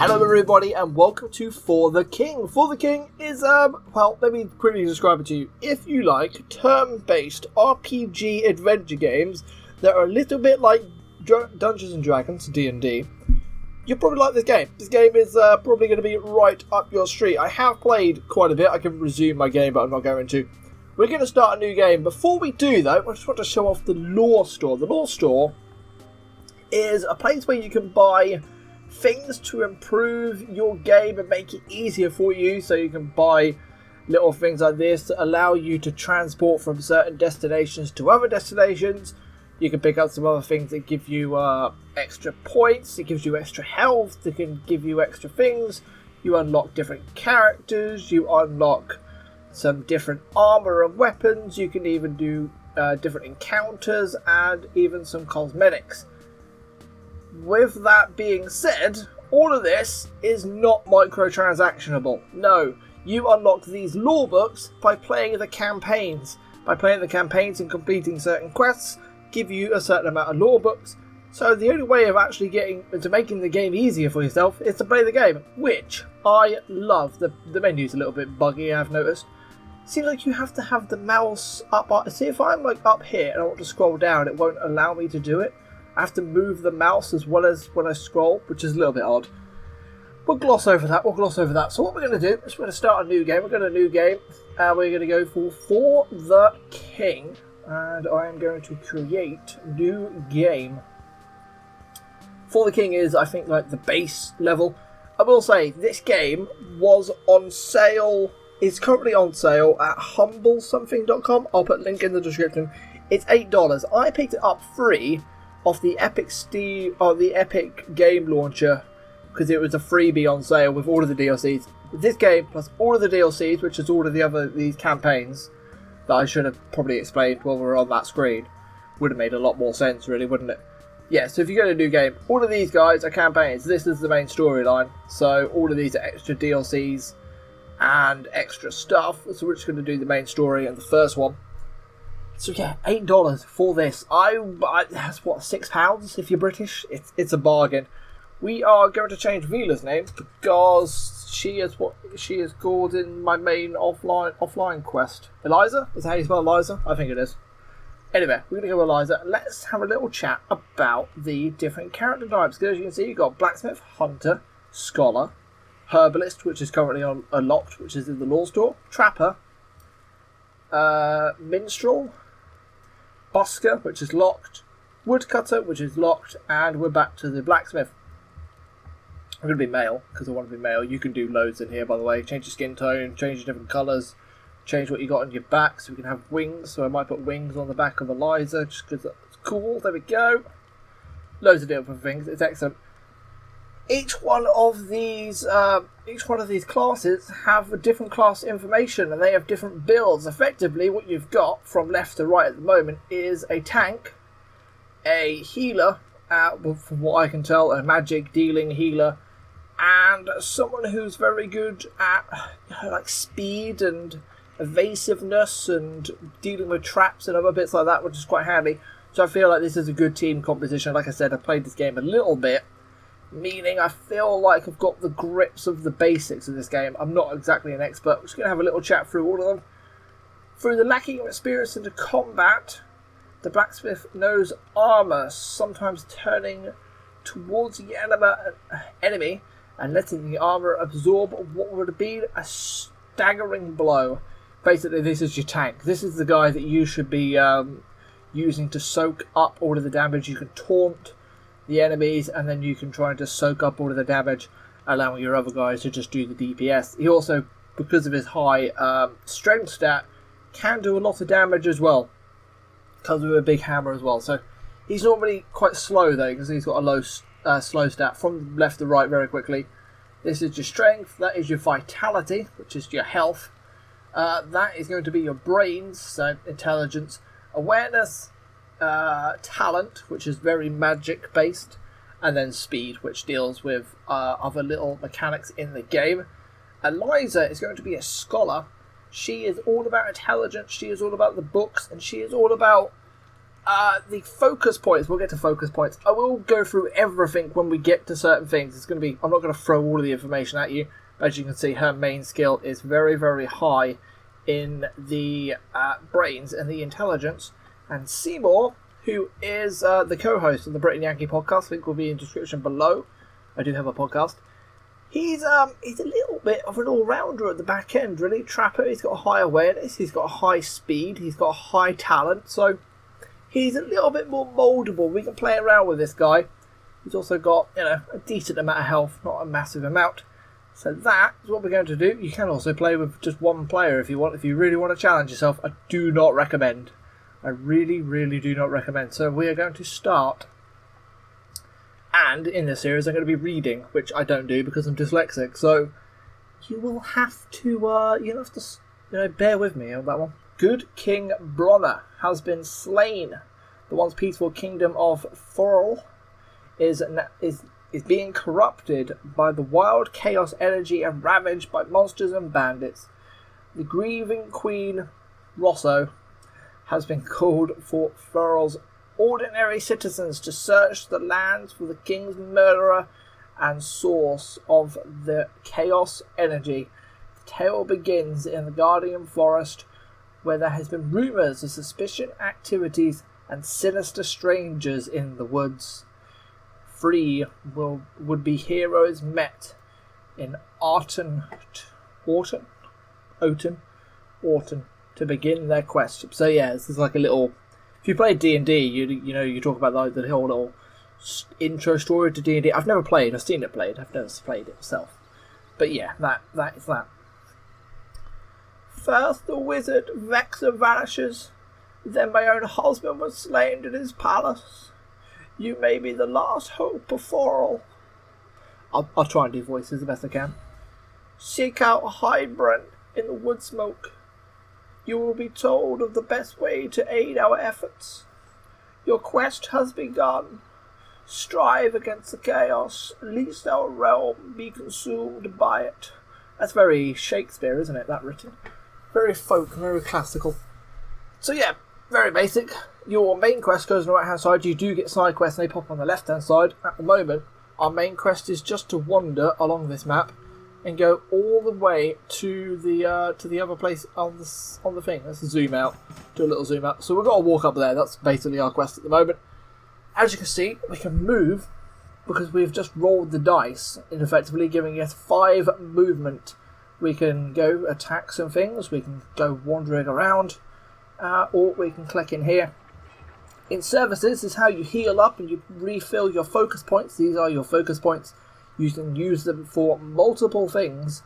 Hello everybody and welcome to For the King. For the King is, well, let me quickly describe it to you. If you like turn-based RPG adventure games that are a little bit like Dungeons & Dragons, D&D, you'll probably like this game. This game is probably going to be right up your street. I have played quite a bit. I can resume my game, but I'm not going to. We're going to start a new game. Before we do, though, I just want to show off the Lore Store. The Lore Store is a place where you can buy things to improve your game and make it easier for you. So you can buy little things like this that allow you to transport from certain destinations to other destinations. You can pick up some other things that give you extra points, it gives you extra health, it can give you extra things. You unlock different characters, you unlock some different armor and weapons, you can even do different encounters and even some cosmetics. With that being said, all of this is not microtransactionable. No, you unlock these lore books by playing the campaigns. By playing the campaigns and completing certain quests, give you a certain amount of lore books. So the only way of actually getting into making the game easier for yourself is to play the game, which I love. The menu's a little bit buggy, I've noticed. Seems like you have to have the mouse up. See, if I'm like up here and I want to scroll down, it won't allow me to do it. I have to move the mouse as well as when I scroll, which is a little bit odd. We'll gloss over that. So what we're going to do is we're going to start a new game. We're going to a new game, and we're going to go for the King. And I am going to create new game. For the King is, I think, like the base level. I will say, this game was on sale. It's currently on sale at humblesomething.com. I'll put a link in the description. It's $8. I picked it up free off the Epic Game Launcher because it was a freebie on sale with all of the DLCs. This game plus all of the DLCs, which is all of these campaigns that I should have probably explained while we were on that screen, would have made a lot more sense, really, wouldn't it? Yeah, so if you go to a new game, all of these guys are campaigns. This is the main storyline, so all of these are extra DLCs and extra stuff. So we're just going to do the main story and the first one. So yeah, $8 for this. That's what, £6 if you're British. It's a bargain. We are going to change Vila's name because she is what she is called in my main offline quest. Eliza? Is that how you spell Eliza? I think it is. Anyway, we're going to go with Eliza. Let's have a little chat about the different character types. Because as you can see, you've got Blacksmith, Hunter, Scholar, Herbalist, which is currently unlocked, which is in the Lore Store, Trapper, Minstrel, Busker, which is locked, Woodcutter, which is locked, and we're back to the Blacksmith. I'm going to be male, because I want to be male. You can do loads in here, by the way. Change your skin tone, change your different colours, change what you got on your back, so we can have wings. So I might put wings on the back of Eliza, just because that's cool. There we go. Loads of different things. It's excellent. Each one of these classes have a different class information, and they have different builds. Effectively, what you've got from left to right at the moment is a tank, a healer, from what I can tell, a magic dealing healer, and someone who's very good at like speed and evasiveness and dealing with traps and other bits like that, which is quite handy. So I feel like this is a good team composition. Like I said, I played this game a little bit, meaning I feel like I've got the grips of the basics of this game. I'm not exactly an expert. We're just going to have a little chat through all of them. Through the lacking of experience into combat, the Blacksmith knows armour, sometimes turning towards the enemy and letting the armour absorb what would have been a staggering blow. Basically, this is your tank. This is the guy that you should be using to soak up all of the damage. You can taunt the enemies, and then you can try and just soak up all of the damage, allowing your other guys to just do the DPS. He also, because of his high strength stat, can do a lot of damage as well, because of a big hammer as well. So he's normally quite slow though, because he's got a low slow stat from left to right very quickly. This is your strength, that is your vitality, which is your health. That is going to be your brains, so intelligence, awareness, talent, which is very magic based, and then speed, which deals with other little mechanics in the game. Eliza is going to be a scholar. She is all about intelligence, she is all about the books, and she is all about the focus points, we'll get to focus points. I will go through everything when we get to certain things. It's going to be, I'm not going to throw all of the information at you. As you can see, her main skill is very, very high in the brains and the intelligence. And Seymour, who is the co-host of the Brit Yankee podcast, link will be in the description below. I do have a podcast. He's a little bit of an all-rounder at the back end, really. Trapper, he's got a high awareness, he's got a high speed, he's got a high talent, so he's a little bit more mouldable. We can play around with this guy. He's also got, a decent amount of health, not a massive amount. So that is what we're going to do. You can also play with just one player if you want. If you really want to challenge yourself, I do not recommend. I really, really do not recommend. So we are going to start. And in this series, I'm going to be reading, which I don't do because I'm dyslexic. So you will have to, bear with me on that one. Good King Bronner has been slain. The once peaceful kingdom of Thorl is being corrupted by the wild chaos energy and ravaged by monsters and bandits. The grieving Queen Rosso has been called for Thorl's ordinary citizens to search the lands for the king's murderer and source of the chaos energy. The tale begins in the Guardian Forest, where there has been rumours of suspicious activities and sinister strangers in the woods. Three would-be heroes met in Orton to begin their quest. So yeah, this is like a little. If you play D&D, you talk about the whole little intro story to D&D. I've never played. I've seen it played. I've never played it myself. But yeah, that is that. First, the wizard Vexor vanishes. Then my own husband was slain in his palace. You may be the last hope of Thorl. I'll try and do voices the best I can. Seek out Hydbrand in the wood smoke. You will be told of the best way to aid our efforts. Your quest has begun. Strive against the chaos, lest our realm be consumed by it. That's very Shakespeare, isn't it, that written? Very folk, very classical. So yeah, very basic. Your main quest goes on the right hand side. You do get side quests and they pop on the left hand side. At the moment, our main quest is just to wander along this map and go all the way to the other place on the thing. Let's zoom out. Do a little zoom out. So we've got to walk up there. That's basically our quest at the moment. As you can see, we can move because we've just rolled the dice and effectively giving us 5 movement. We can go attack some things. We can go wandering around, or we can click in here. In services is how you heal up and you refill your focus points. These are your focus points. You can use them for multiple things.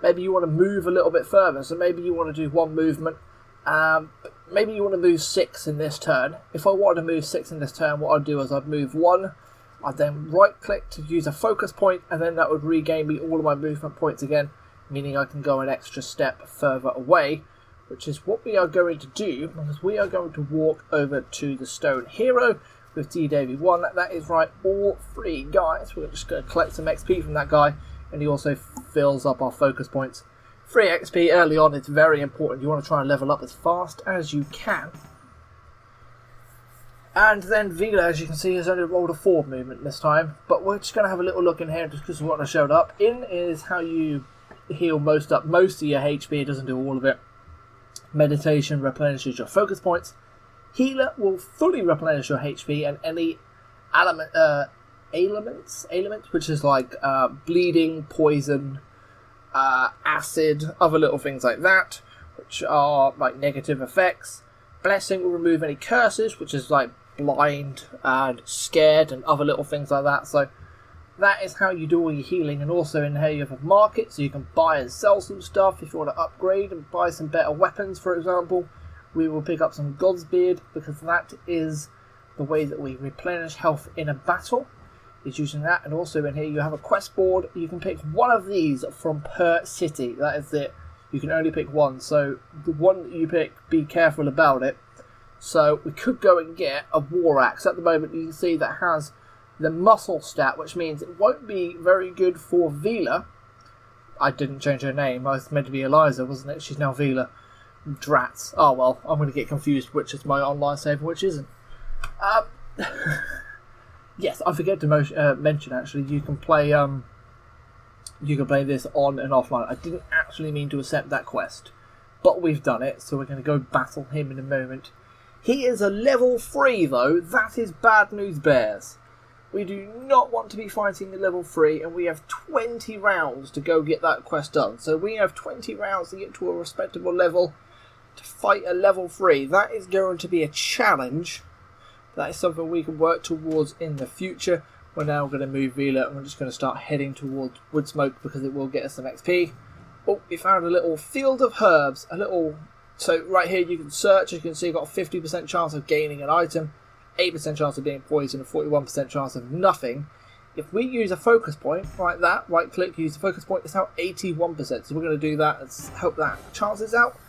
Maybe you want to move a little bit further, so maybe you want to do 1 movement. Maybe you want to move 6 in this turn. If I wanted to move 6 in this turn, what I'd do is I'd move 1. I'd then right click to use a focus point, and then that would regain me all of my movement points again, meaning I can go an extra step further away, which is what we are going to do, because we are going to walk over to the Stone Hero with DDavid1. That is right, all 3 guys. We're just going to collect some XP from that guy, and he also fills up our focus points. 3 XP early on is very important. You want to try and level up as fast as you can. And then Vila, as you can see, has only rolled a 4 movement this time, but we're just going to have a little look in here just because of what I showed up. In is how you heal most of your HP. It doesn't do all of it. Meditation replenishes your focus points. Healer will fully replenish your HP and any ailments, which is like bleeding, poison, acid, other little things like that, which are like negative effects. Blessing will remove any curses, which is like blind and scared and other little things like that. So that is how you do all your healing. And also in here you have a market, so you can buy and sell some stuff if you want to upgrade and buy some better weapons, for example. We will pick up some Godsbeard because that is the way that we replenish health in a battle, is using that. And also in here you have a quest board. You can pick one of these from per city. That is it. You can only pick one, so the one that you pick, be careful about it. So we could go and get a war axe. At the moment you can see that has the muscle stat, which means it won't be very good for Vila. I didn't change her name. I was meant to be Eliza, wasn't it? She's now Vila. Drats. Oh well, I'm going to get confused which is my online save and which isn't. Yes, I forget to mention actually. You can play this on and offline. I didn't actually mean to accept that quest, but we've done it, so we're going to go battle him in a moment. He is a level 3 though. That is bad news, bears. We do not want to be fighting a level 3, and we have 20 rounds to go get that quest done. So we have 20 rounds to get to a respectable level to fight a level 3. That is going to be a challenge. That is something we can work towards in the future. We're now going to move Vila, and we're just going to start heading towards Woodsmoke because it will get us some XP. Oh, we found a little field of herbs. So right here you can search. You can see you've got a 50% chance of gaining an item, 8% chance of being poisoned, and 41% chance of nothing. If we use a focus point like that, right click, use the focus point, it's now 81%. So we're going to do that and hope that chances out.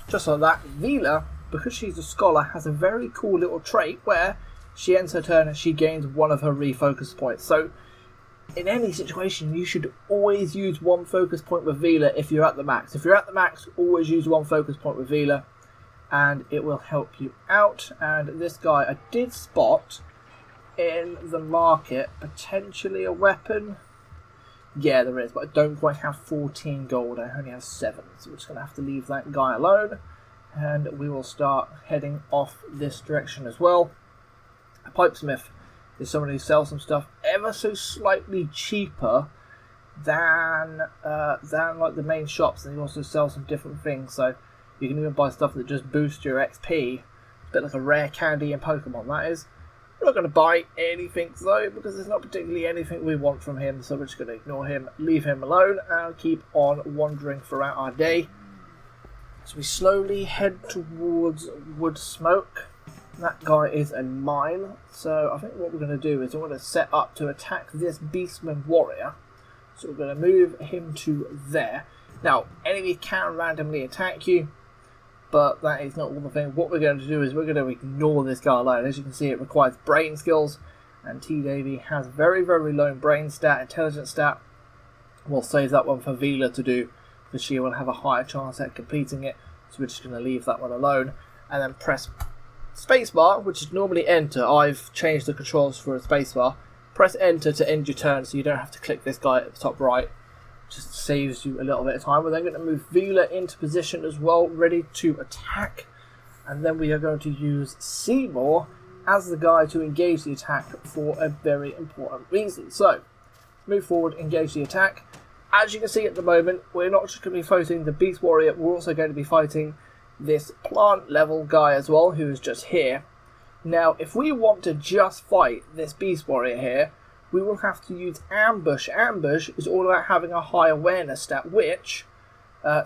Just like that, Vila, because she's a scholar, has a very cool little trait where she ends her turn and she gains one of her refocus points. So in any situation, you should always use one focus point with Vila if you're at the max. If you're at the max, always use one focus point with Vila, and it will help you out. And this guy, I did spot in the market potentially a weapon. Yeah, there is, but I don't quite have 14 gold. I only have 7, so we're just going to have to leave that guy alone, and we will start heading off this direction as well. A pipesmith is someone who sells some stuff ever so slightly cheaper than like the main shops, and he also sells some different things. So you can even buy stuff that just boosts your XP. It's a bit like a rare candy in Pokemon, that is. We're not going to buy anything though, because there's not particularly anything we want from him, so we're just going to ignore him, leave him alone, and keep on wandering throughout our day. So we slowly head towards Woodsmoke. That guy is a mine, so I think what we're going to do is we're going to set up to attack this Beastman warrior. So we're going to move him to there. Now, enemies can randomly attack you, but that is not all the thing. What we're going to do is we're going to ignore this guy alone. As you can see, it requires brain skills, and T-Davy has very, very low brain stat, intelligence stat. We'll save that one for Vila to do, because she will have a higher chance at completing it. So we're just going to leave that one alone, and then press spacebar, which is normally enter. I've changed the controls for a spacebar. Press enter to end your turn, so you don't have to click this guy at the top right. Just saves you a little bit of time. We're then going to move Vila into position as well, ready to attack. And then we are going to use Seymour as the guy to engage the attack for a very important reason. So, move forward, engage the attack. As you can see at the moment, we're not just going to be fighting the Beast Warrior, we're also going to be fighting this plant level guy as well, who is just here. Now, if we want to just fight this Beast Warrior here, we will have to use Ambush. Ambush is all about having a high awareness stat, which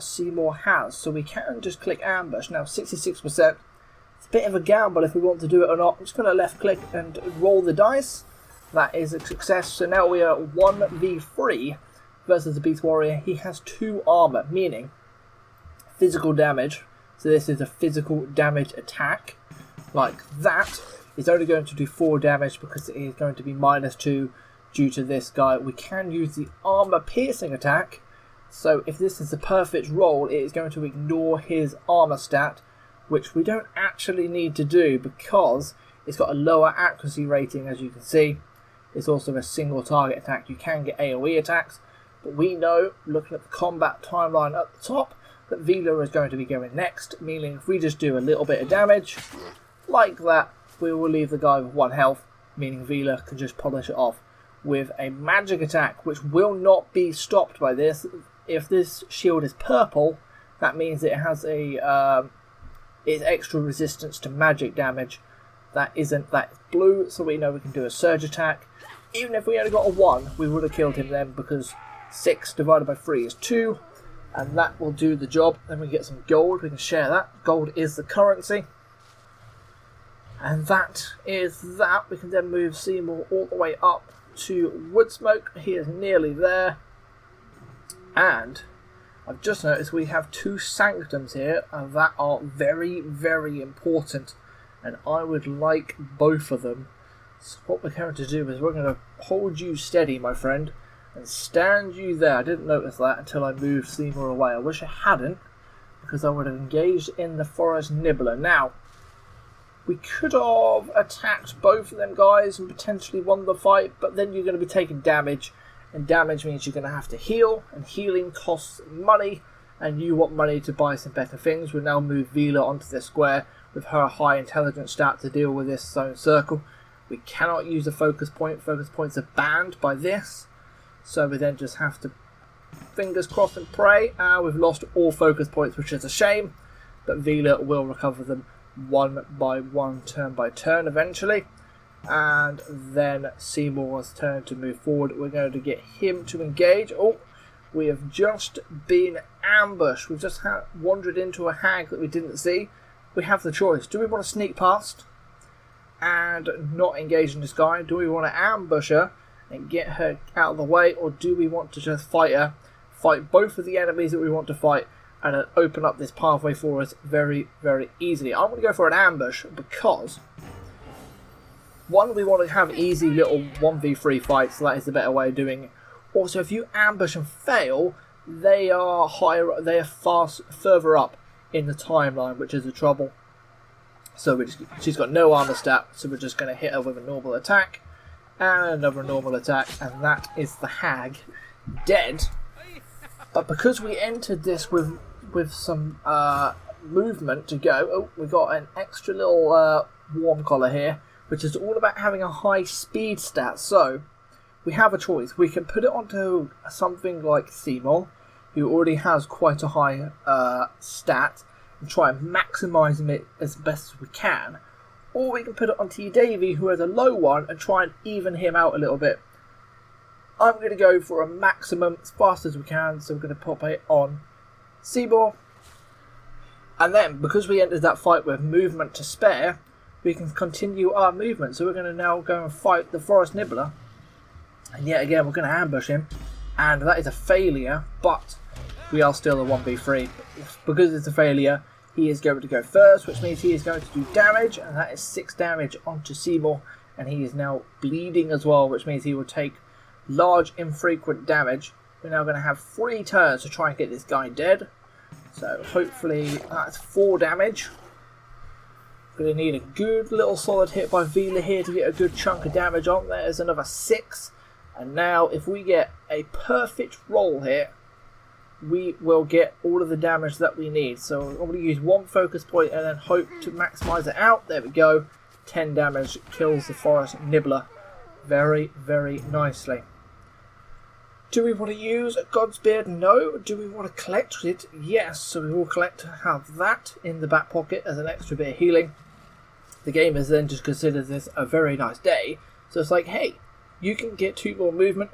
Seymour has. So we can just click Ambush. Now, 66%. It's a bit of a gamble if we want to do it or not. I'm just going to left click and roll the dice. That is a success. So now we are 1v3 versus the Beast Warrior. He has 2 armor, meaning physical damage. So this is a physical damage attack, like that. It's only going to do 4 damage because it is going to be -2 due to this guy. We can use the armor piercing attack. So if this is the perfect roll, it is going to ignore his armor stat, which we don't actually need to do because it's got a lower accuracy rating, as you can see. It's also a single target attack. You can get AoE attacks, but we know, looking at the combat timeline at the top, that Vila is going to be going next, meaning if we just do a little bit of damage, like that, we will leave the guy with 1 health, meaning Vila can just polish it off with a magic attack, which will not be stopped by this. If this shield is purple, that means it has it's extra resistance to magic damage. That isn't, that is blue, so we know we can do a surge attack. Even if we only got a 1, we would have killed him then, because 6 divided by 3 is 2. And that will do the job. Then we get some gold. We can share that. Gold is the currency. And that is that. We can then move Seymour all the way up to Woodsmoke. He is nearly there. And I've just noticed we have 2 sanctums here that are very, very important. And I would like both of them. So what we're going to do is we're going to hold you steady, my friend, and stand you there. I didn't notice that until I moved Seymour away. I wish I hadn't, because I would have engaged in the Forest Nibbler. Now, We could have attacked both of them guys and potentially won the fight, but then you're going to be taking damage, and damage means you're going to have to heal, and healing costs money, and you want money to buy some better things. We'll now move Vila onto the square with her high intelligence stat to deal with this zone circle. We cannot use a focus point. Focus points are banned by this, so we then just have to fingers crossed and pray. We've lost all focus points, which is a shame, but Vila will recover them one by one, turn by turn eventually. And then Seymour's turn to move forward. We're going to get him to engage. Oh, we have just been ambushed. We've just wandered into a hag that we didn't see. We have the choice. Do we want to sneak past and not engage in this guy? Do we want to ambush her and get her out of the way, or do we want to just fight her, fight both of the enemies that we want to fight, and then open up this pathway for us very, very easily? I'm going to go for an ambush because, one, we want to have easy little 1v3 fights, so that is the better way of doing it. Also, if you ambush and fail, they are further up in the timeline, which is the trouble. So she's got no armor stat, so we're just going to hit her with a normal attack and another normal attack, and that is the hag dead. But because we entered this with some movement to go, oh, we got an extra little warm collar here, which is all about having a high speed stat. So we have a choice. We can put it onto something like Seymour, who already has quite a high stat, and try and maximise it as best as we can. Or we can put it onto Davey, who has a low one, and try and even him out a little bit. I'm going to go for a maximum as fast as we can, so we're going to pop it on Seymour. And then, because we entered that fight with movement to spare, we can continue our movement. So we're going to now go and fight the Forest Nibbler. And yet again, we're going to ambush him. And that is a failure, but we are still a 1v3. Because it's a failure, he is going to go first, which means he is going to do damage. And that is 6 damage onto Seymour. And he is now bleeding as well, which means he will take large infrequent damage. We're now going to have 3 turns to try and get this guy dead. So hopefully that's 4 damage. Going to need a good little solid hit by Vila here to get a good chunk of damage on. There's another 6. And now if we get a perfect roll here, we will get all of the damage that we need. So I'm going to use 1 focus point and then hope to maximise it out. There we go. 10 damage kills the Forest Nibbler very, very nicely. Do we want to use God's Beard? No. Do we want to collect it? Yes. So we will collect to have that in the back pocket as an extra bit of healing. The game has then just considered this a very nice day. So it's like, hey, you can get 2 more movement.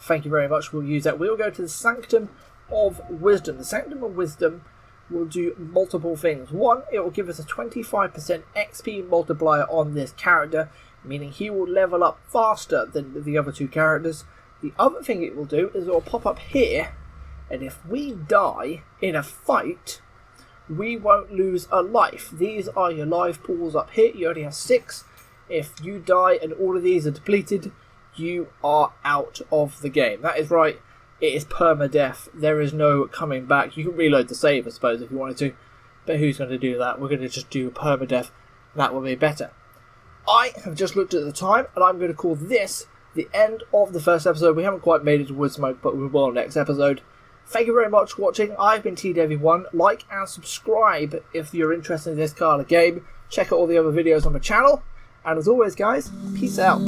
Thank you very much. We'll use that. We'll go to the Sanctum of Wisdom. The Sanctum of Wisdom will do multiple things. One, it will give us a 25% XP multiplier on this character, meaning he will level up faster than the other 2 characters. The other thing it will do is it will pop up here, and if we die in a fight, we won't lose a life. These are your life pools up here. You only have 6. If you die and all of these are depleted, you are out of the game. That is right. It is permadeath. There is no coming back. You can reload the save, I suppose, if you wanted to. But who's going to do that? We're going to just do permadeath. That will be better. I have just looked at the time, and I'm going to call this the end of the first episode. We haven't quite made it to Woodsmoke, but we will next episode. Thank you very much for watching. I've been TDEV1. Like and subscribe if you're interested in this kind of game. Check out all the other videos on the channel. And as always, guys, peace out.